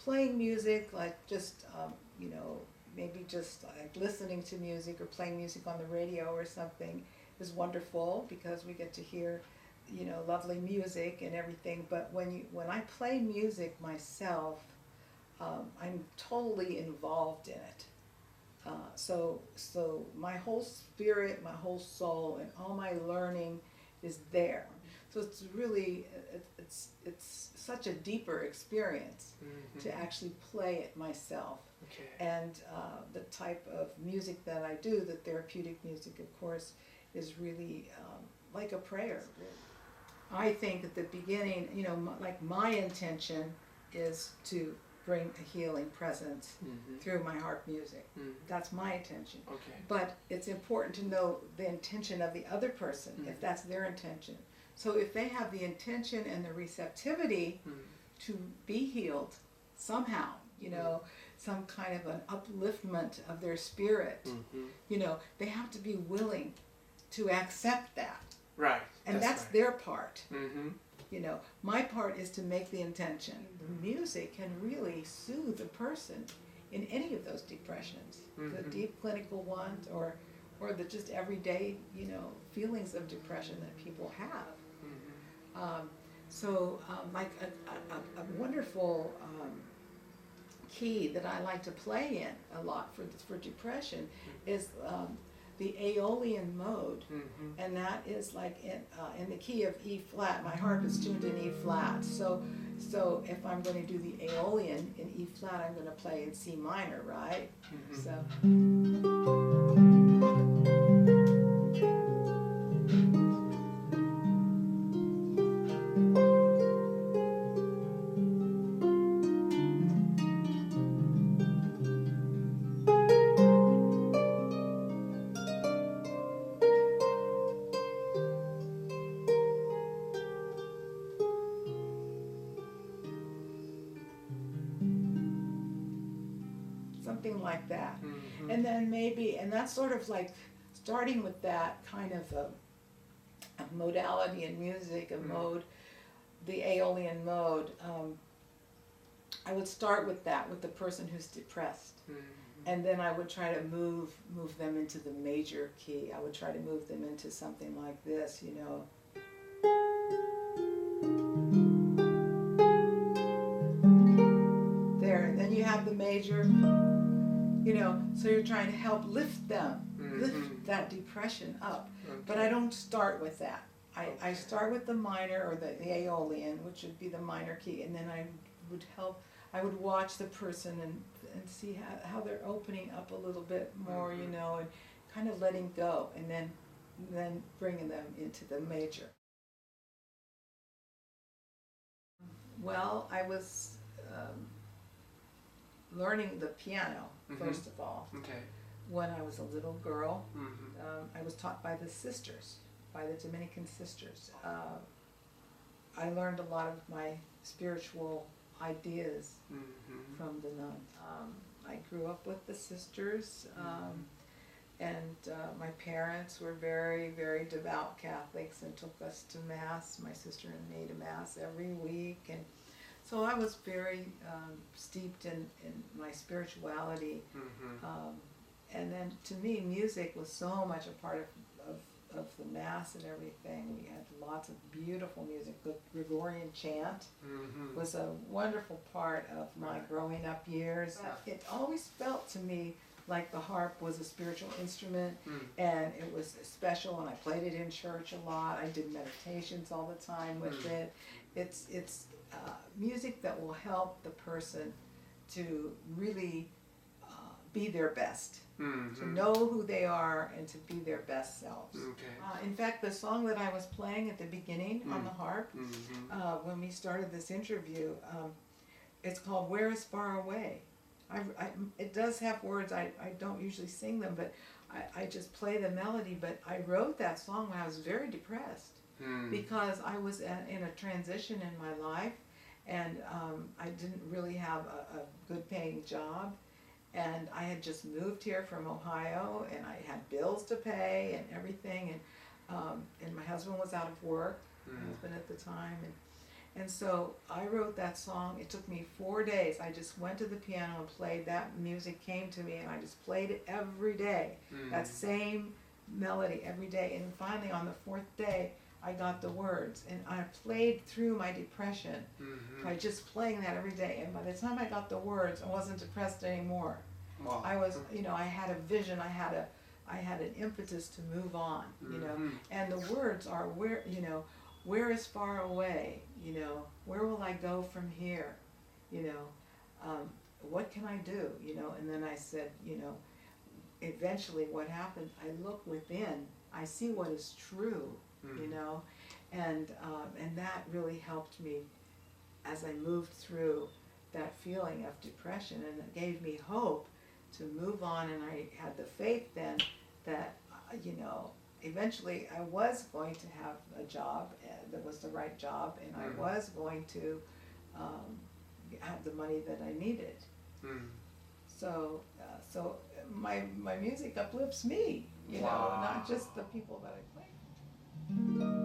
Playing music, like just, you know, maybe just like listening to music or playing music on the radio or something is wonderful because we get to hear, you know, lovely music and everything. But when I play music myself, I'm totally involved in it. So my whole spirit, my whole soul, and all my learning is there. So it's really, it's such a deeper experience to actually play it myself. Okay. And the type of music that I do, the therapeutic music, of course, is really like a prayer. I think at the beginning, you know, like my intention is to bring a healing presence through my harp music. That's my intention. Okay. But it's important to know the intention of the other person, if that's their intention. So if they have the intention and the receptivity to be healed somehow, you know, some kind of an upliftment of their spirit, you know, they have to be willing to accept that. Right. And that's right. their part. You know, my part is to make the intention. Music can really soothe a person in any of those depressions, the deep clinical ones or the just everyday, you know, feelings of depression that people have. Like a wonderful key that I like to play in a lot for depression is the Aeolian mode, and that is like in the key of E flat. My harp is tuned in E flat, so if I'm going to do the Aeolian in E flat, I'm going to play in C minor, right? Something like that. And then maybe, and that's sort of like starting with that kind of a modality in music, a mode, the Aeolian mode. I would start with that, with the person who's depressed. And then I would try to move them into the major key. I would try to move them into something like this, you know. There, and then you have the major, you know, so you're trying to help lift them, lift that depression up. But I don't start with that. I start with the minor or the Aeolian, which would be the minor key, and then I would watch the person and see how they're opening up a little bit more, you know, and kind of letting go, and then bringing them into the major. Well, I was learning the piano, first of all. Okay. When I was a little girl, I was taught by the sisters, by the Dominican sisters. I learned a lot of my spiritual ideas from the nuns. I grew up with the sisters, and my parents were very, very devout Catholics and took us to Mass. My sister and me to Mass every week, and so I was very steeped in my spirituality. And then to me, music was so much a part of the Mass and everything. We had lots of beautiful music. The Gregorian chant was a wonderful part of my growing up years. It always felt to me like the harp was a spiritual instrument, and it was special, and I played it in church a lot. I did meditations all the time with it. It's music that will help the person to really be their best, to know who they are and to be their best selves. In fact, the song that I was playing at the beginning on the harp, when we started this interview, it's called Where is Far Away? It does have words. I don't usually sing them, but I just play the melody. But I wrote that song when I was very depressed because I was in a transition in my life, and I didn't really have a good paying job. And I had just moved here from Ohio, and I had bills to pay and everything, and my husband was out of work, my husband at the time, and so I wrote that song. It took me 4 days. I just went to the piano and played. That music came to me, and I just played it every day, that same melody every day. And finally, on the 4th day, I got the words, and I played through my depression by just playing that every day. And by the time I got the words, I wasn't depressed anymore. Wow. I was, I had a vision. I had an impetus to move on, And the words are where is far away, where will I go from here, what can I do, And then I said, eventually what happened, I look within, I see what is true, and that really helped me as I moved through that feeling of depression, and it gave me hope to move on. And I had the faith then that, eventually I was going to have a job that was the right job, and I was going to have the money that I needed. So my music uplifts me, not just the people that I play.